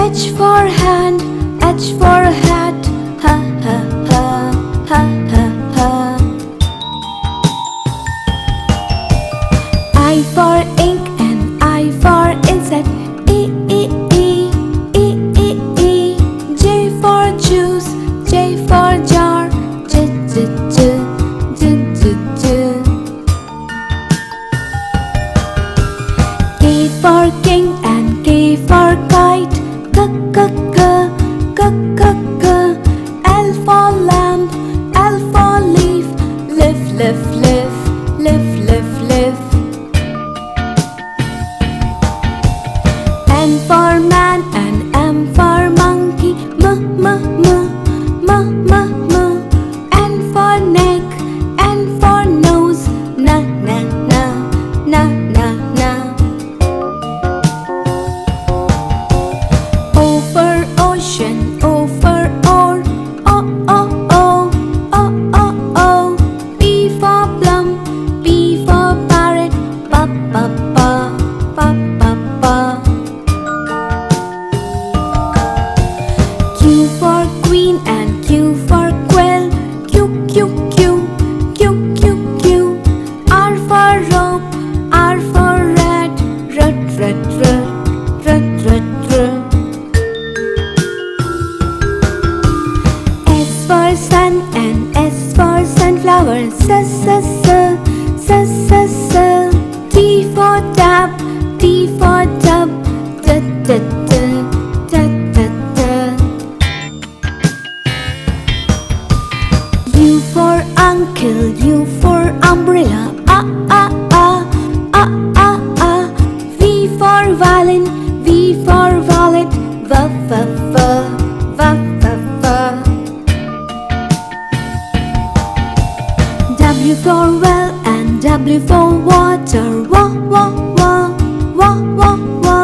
H for hand, H for hat. Ha ha ha, ha ha ha. I for ink and I for insect. E e e, e e e. J for juice, J for jar. J j j, j j j. K for king and K for kite. K k k, k k k. L for lamp, L for leaf. Lift, lift, lift, lift, lift, lift. M for man and M for monkey. M, m, m, m, m, m. N for neck, N for nose. Na, na, na, na, na, na. O for ocean, O for oar. O, o, o, o, o, o. P for plum, P for parrot. Pa, pa, pa, pa, pa, pa. Q for queen and Q for quill. Q, Q, Q, Q, Q, Q. R for rope, R for rat. Rat, rat, rat, rat, rat, rat. S for sun and S for sunflower. S, s, s, s, s, s. T for tap, T for tub. D, d, d, d, d, d. U for uncle, U for umbrella. A, a, a, a, a, a. V for violin, V for wallet. V, v, v, v, v, v. W for well and W for water. Wa, wa, wa, wa, wa, wa.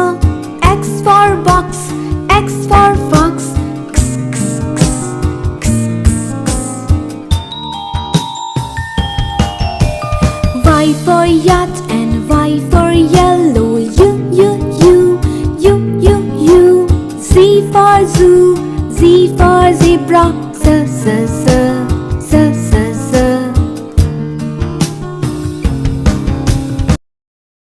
X for box, X for fox. X, x, x, x, x, x. Y for yacht and Y for yellow. U, U, U, U, U, U. Z for zoo, Z for zebra. Z, z, z.